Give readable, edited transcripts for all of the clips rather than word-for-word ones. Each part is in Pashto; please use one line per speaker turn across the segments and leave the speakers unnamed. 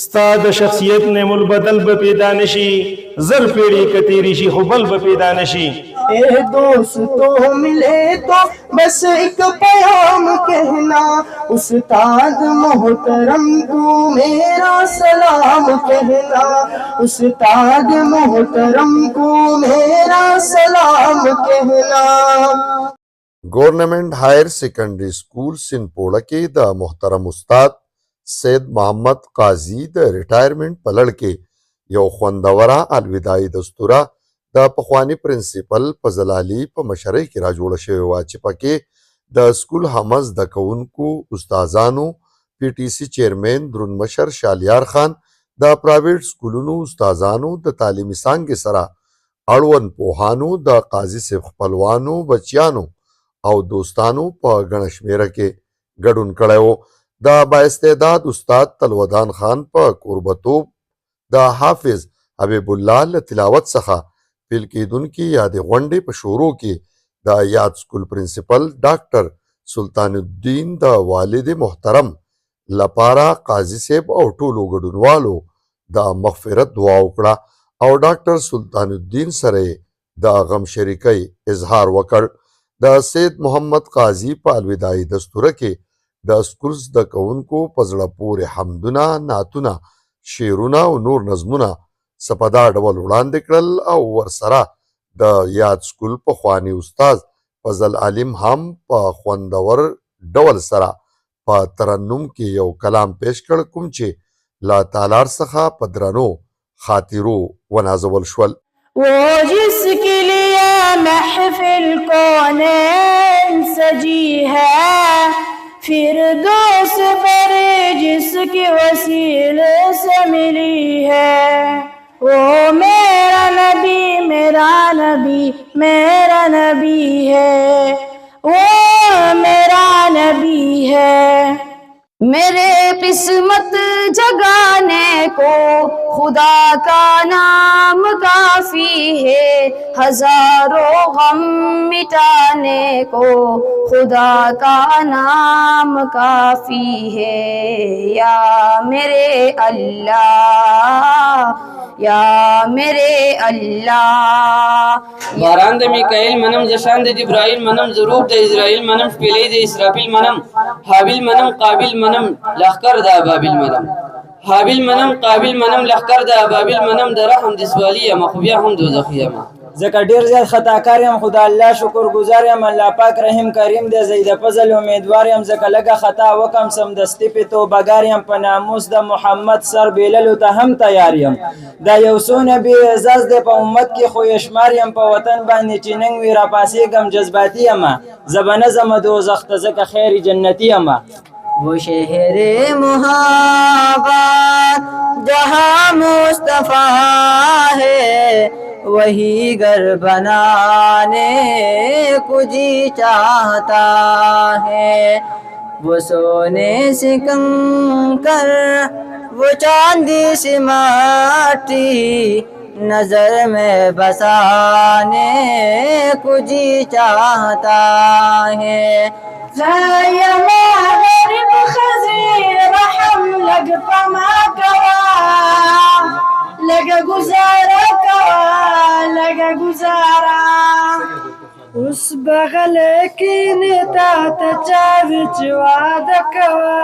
ستا د شخصیت نعم البدل به پیدا نشي، زر پیړۍ که تیری شي خو بل به پیدا نشي.
اے دوستو ملے تو بس ایک پیام کہنا، استاد محترم کو میرا سلام کہنا، استاد محترم کو میرا سلام کہنا.
گورنمنٹ ہائر سیکنڈری سکول سنپوڑا کے دا محترم استاد سید محمد قاضی د ریٹائرمنٹ په لړ کې یو خوندوره الوداعي دستوره د پخواني پرنسپل فضل علي په مشرۍ کې راجوړه شوې وه چې پکې د سکول هم زده کوونکو، استادانو، پی ټي سي چیرمین درونمشر شالیار خان، د پرایویټ سکولونو استادانو، د تعلیمي څانګې سره اړوند پوهانو، د قاضي صاحب خپلوانو، بچیانو او دوستانو په ګڼه شمېره کې ګډون کړی و. دا بااستعداد استاد تلودان خان په کوربتوب د حافظ حبیب الله له تلاوت څخه پیل کېدونکي یادې غونډې په شروع کې د یاد سکول پرنسپل ډاکټر سلطان الدین د والد محترم لپاره قاضي صاحب او ټولو ګډونوالو د مغفرت دعا وکړه او ډاکټر سلطان الدین سره د غم شریکۍ اظهار وکړ. د سید محمد قاضي په الوداعي دستوره کې د سکول زده کوونکو په زړه پورې حمدونه، نعتونه، شعرونه او نور نظمونه سپدا ډول وړاندې کړل او ورسره د یاد سکول پخواني استاد فضل علیم هم په خوندور ډول سره په ترنم کې یو کلام پیش کړ کوم چې لا تعالی څخه په درنو خاطرو ونازول شول.
وہ جس کے لیے محفل کونین سجی ہے، فردوس پر جس کے وسیلے سے ملی ہے، وہ میرا نبی میرا نبی میرا نبی ہے، وہ میرا نبی ہے. میرے قسمت جگانے کو خدا کا نام کافی ہے، ہزاروں غم مٹانے کو خدا کا نام کافی ہے. یا میرے اللہ یا میرے اللہ.
باران د میکائیل منم، زشان د جبرائیل منم، ضروب د اسرائیل منم، شپیلی د اسرافیل منم، حابل منم، قابل منم، لخکر د ابابیل منم. حابل منم، قابل منم، لخکر د ابابیل منم، د رحم د سوالی یم خو بیا هم دوزخي یم.
ځکه ډېر زیات خطاکار یم، خو د الله شکر ګزار یم. الله پاک رحیم کریم دی، زه د فضل امیدوار یم. ځکه لږه خطا وکم سمدستي پې توبهګار یم. په ناموس د محمد سر بیللو ته هم تیار یم. دا یو څونه بې اعزاز دی په امت کې، خو یې شمار یم. په وطن باندې چې ننګ وي راپاڅېږم جذباتي یمه، زه به نه ځمه دوزخ ته ځکه خیر جنتي یمه.
وہ شہر محبت جہاں مصطفیٰ ہے، وہی گھر بنانے کو جی چاہتا ہے. وہ سونے سے کنکر وہ چاندی سے مٹی نظر میں بسانے کو جی چاہتا ہے.
یا غریب خزیر رحم لگ پما کوا، لگ گزارا کوا، لگ گزارا. اس بغل کی نتا تچاوچ وعد کوا،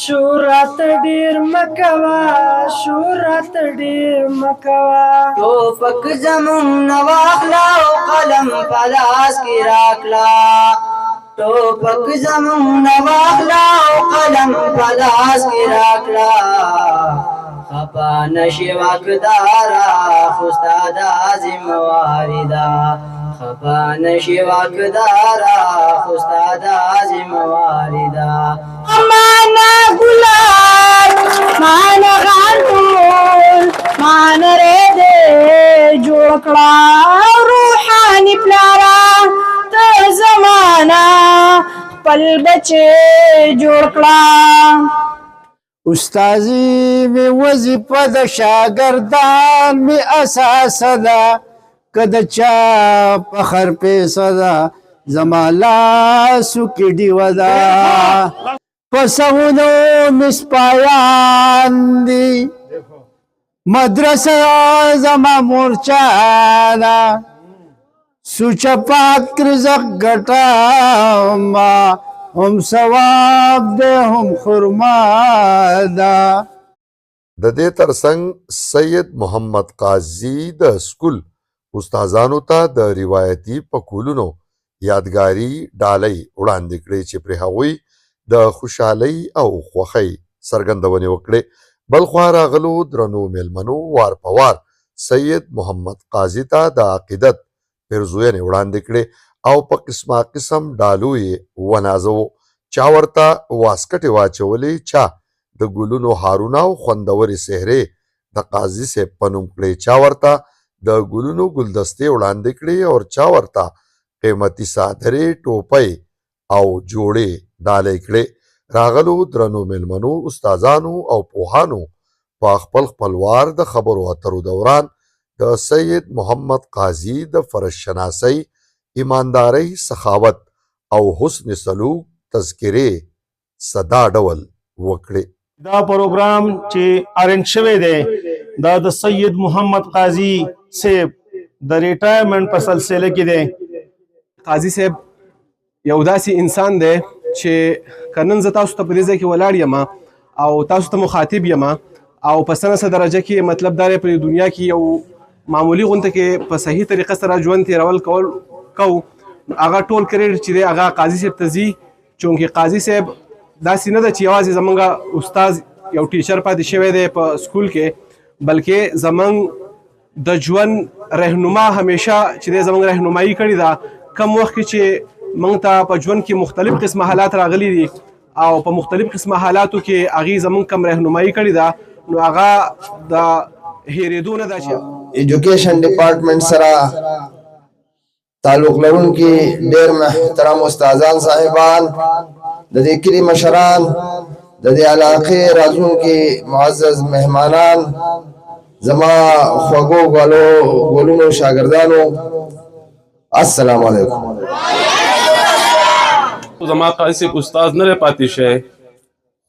شورات ډیر مکوا، شورات ډیر مکوا.
ټوپک زمون نواخلا او قلم پلاس کی راکلا، ټوپک زمون نواخلا او قلم پلاس کی راکلا. خپا نشی واقدارا خوستا دا ذمواری دا، خپا نشی واقدارا خوستا دا ذمواری دا.
مانا گلاب مانا غانون مانا ریدے جوکڑا روحانی پلارا تا زمانا پل بچے جوکڑا.
استازی میں وظیفہ د شاگردان میں اساس دا، کد چا پخر پہ صدا زمالا سکی ڈیو دا. پسونو مسپایان دی مدرسه زما مورچا دا سوچا پاک رزق گٹا ما هم ثواب دے هم خرما دا
د دې ترڅنګ سید محمد قاضي د سکول استادانو ته د روایتي پکولونو یادګاري ډالۍ وړاندې کړې چې پر هغوی د خوشحالۍ او خوښۍ څرګندونې وکړې. بل خوا راغلو درنو میلمنو وار په وار سید محمد قاضي ته د عقیدت پیرزوینې وړاندې کړې او په قسمه قسم ډالو یې ونازوه. چا ورته واسکټې واچولې، چا د ګلونو هارونه او خوندورې سهرې د قاضي صاحب په نوم کړې، چا ورته د ګلونو ګلدستې وړاندې کړې او چا ورته قیمتي څادرې، ټوپۍ او جوړې ډالۍ کړې. راغلو درنو میلمنو استادانو او پوهانو په خپل خپلوار د خبرو اترو دوران د سید محمد قاضي د فرض شناسۍ، ایماندارۍ، سخاوت او حسن سلوک تذکرې صدا ډول وکړې.
دا پروګرام چې ارنج شوی دی دا د سید محمد قاضي صاحب د ریټایرمنټ په سلسله کې دی.
قاضي صاحب یو داسې انسان دی چې که نن زه تاسو ته په دې ځای کې ولاړ یم او تاسو ته مخاطب یم او په څه درجه کې مطلب دا دی په دنیا کې یو معمولي غونته کې په صحیح طریقه سره ژوند تېرول کوو هغه ټول کریډټ چې دی هغه قاضي صاحب ته ځي. چونکې قاضي صاحب داسې نه ده چې یوازې زمونږ استاد یو ټیچر پاتې شوی دی په سکول کې، بلکې زمونږ د ژوند رهنما همیشه چې دی زمونږ رهنمایي کړې ده. کم وخت کې چې موږ ته په ژوند کې مختلف قسمه حالات راغلي دي او په مختلف قسمه حالاتو کې هغې زمونږ کم رهنمایي کړې ده، نو هغه د هېرېدو نه ده چې
ایجوکیشن ډپارټمنټ سره تعلق لرونکي ډېر محترم استادان صاحبان، د دې کلي مشران، د دې علاقې راتلونکي معزز مهمانان، زما خوږو ګلونو شاګردانو، السلام علیکم.
زما قاضي صاحب استاد نه پاتې شي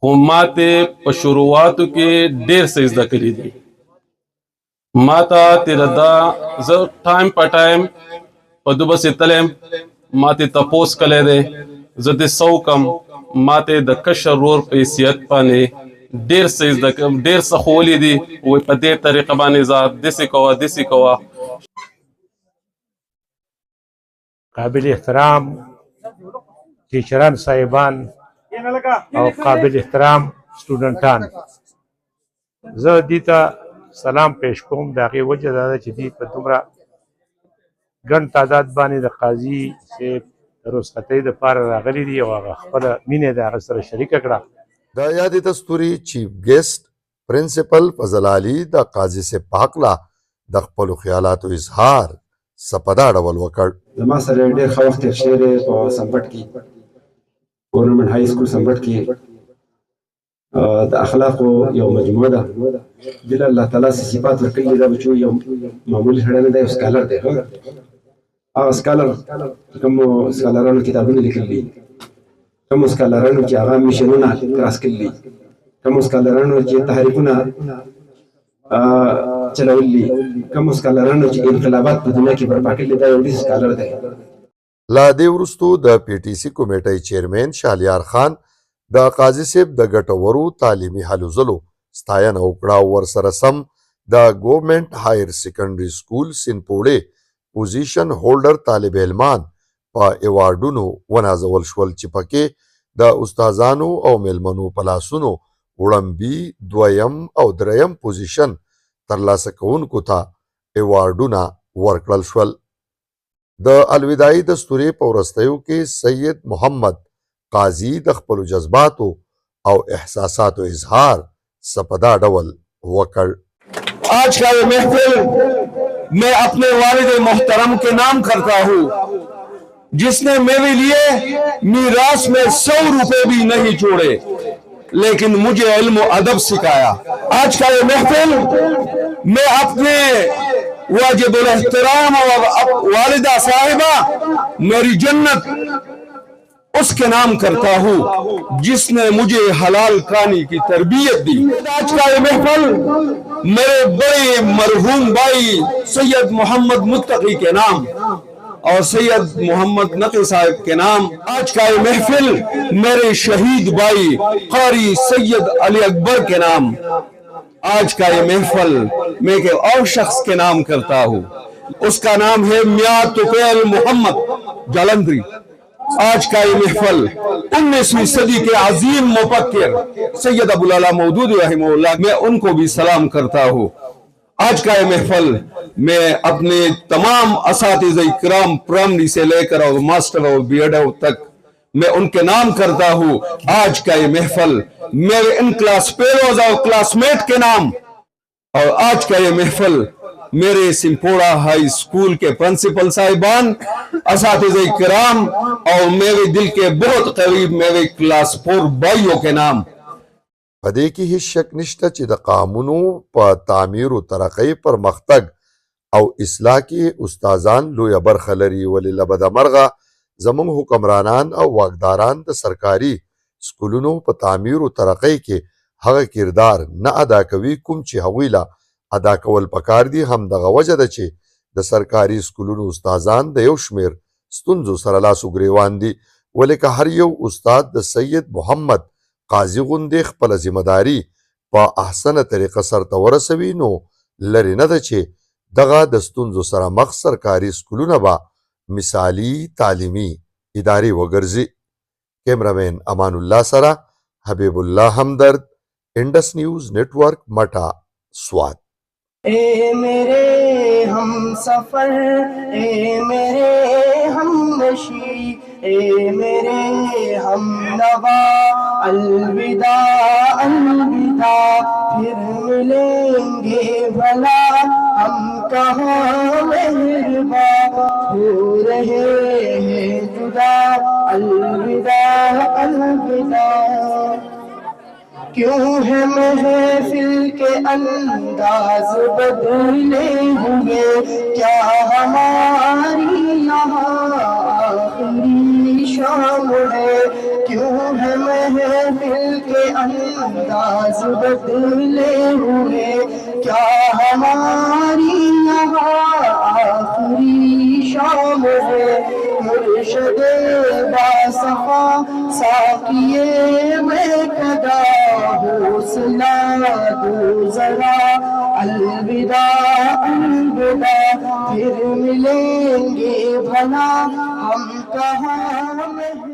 خو ماته په شروعاتو کې ډېر څه زده کړي دي. ماته تیر دا زه ټایم په ټایم په دوبه سي تلم ماته تپوس کړي دي زه د سو کم ماته د کشر رور په حیثیت باندې ډېر څه زده ډېر څه خولې دي وې په دې طریقه باندې ذات دسي کوه.
قابل احترام ټیچران صاحبان او قابل احترام سټوډنټان، زه دې ته سلام پیش کوم. د هغې وجه دا ده چې دوی په دومره ګڼ تعداد باندې د قاضي صاحب د رخصتۍ دپاره راغلي دي او هغه خپله مینه د هغه سره شریکه کړه.
د یادې دستوري چیف ګیسټ پرنسپل فضل علي د قاضي صاحب په هکله د خپلو خیالاتو اظهار سپدا ډول وکړ.
زما سره ډېر ښه وخت تېر شوی دی په سمبټ کې، ګورنمنټ های سکول سمبټ کې. د اخلاقو یو مجموعه ده، دله الله تعالی څه صفات ورکړي دي. دا بچو یو معمولي سړی نه دی، یو سکالر دی. هغه سکالر کومو سکالرانو کتابونه لیکلي دي، کومو سکالرانو چې هغه میشنونه کراس کړي دي، کومو سکالرانو چې تحریکونه چلولي، کوم سکالرانو چې انقلابات په دنیا کې برپا کړي. دا یو ډېر سکالر دی.
لا دې وروستو د پی ټي سي کمیټۍ چیرمین شهلیار خان د قاضي صاحب د ګټورو تعلیمي هلو ځلو ستاینه وکړه او ورسره سم د ګورنمنټ هایر سیکنډري سکول سینپوړې پوزیشن هولډر طالب علمان په ایوارډونو ونازول شول چې پکې د استادانو او میلمنو په لاسونو وړمبي، دویم او دریم پوزیشن ترلاسه کوونکو ته ایوارډونه ورکړل شول. د الوداعي دستورې په وروستیو کې سید محمد قاضي د خپلو جذباتو او احساساتو اظهار سپدا ډول وکړ.
आज का ये महफिल मैं अपने वालिद मोहतरम के नाम करता हूँ जिसने मेरे लिए मीरास में 100 रुपए भी नहीं छोड़े लेकिन मुझे इल्म और अदब सिखाया. आज का ये महफिल मैं अपने वाजिबुल एहतराम और वालिदा साहिबा मेरी जन्नत اس کے نام کرتا ہوں جس نے مجھے حلال کھانے کی تربیت دی۔ آج کا یہ محفل میرے بڑے مرحوم بھائی سید محمد متقی کے نام اور سید محمد نقی صاحب کے نام، آج کا یہ محفل میرے شہید بھائی قاری سید علی اکبر کے نام، آج کا یہ محفل میں ایک اور شخص کے نام کرتا ہوں، اس کا نام ہے میاں طفیل محمد جالندری۔ آج کا یہ محفل 19ویں صدی کے عظیم مفکر سید ابوالعلا مودودی رحمہ اللہ، میں ان کو بھی سلام کرتا ہوں۔ آج کا یہ محفل میں اپنے تمام اساتذہ کرام پرائمری سے لے کر اور ماسٹر اور بی ایڈ تک میں ان کے نام کرتا ہوں۔ آج کا یہ محفل میرے ان کلاس فیلوز اور کلاس میٹ کے نام، اور آج کا یہ محفل میرے سمپوڑا ہائی اسکول کے پرنسپل صاحبان، اساتذہ کرام اور میرے دل کے بہت قریب میرے کلاس 4 بھائیوں کے نام۔
پدې کې هیڅ شک نشته چې د قانونو په تعمیر او ترقۍ پرمختګ او اصلاح کې استادان لویه برخه لري، ولې له بدمرغه زموږ حکمرانان او واکداران د سرکاري سکولونو په تعمیر او ترقۍ کې هغه کردار نه ادا کوي کوم چې هغوی له ادا کول پکار دي. همدغه وجه ده چې د سرکاري سکولونو استادان د یو شمېر ستونزو سره لاس و ګرېوان دي، ولې که هر یو استاد د سید محمد قاضي غوندې خپله ذمهداري په احسنه طریقه سرته ورسوي، نو لرې نه ده چې دغه د ستونزو سره مخ سرکاري سکولونه به مثالي تعلیمي ادارې وګرځي. کیمرامین امان الله سره حبیب الله همدرد، انڈس نیوز نیٹ ورک، مٹا، سوات۔
اے میرے ہم سفر، اے میرے ہم نشی، اے میرے ہم نوا، الوداع الوداع، پھر ملیں گے بھلا ہم کہاں مہرباں، ہو رہے ہیں جدا، الوداع الوداع۔ کیوں ہے محفل کے انداز بدلے ہوئے، کیا ہماری یہاں آخری شام ہے، کیوں ہے محفل کے انداز بدلے ہوئے، کیا ہماری یہاں آخری شام ہے، مرشد باصفا ساقیے بےکدا، حوصلہ دو ذرا، الوداع الوداع، پھر ملیں گے بھلا ہم کہاں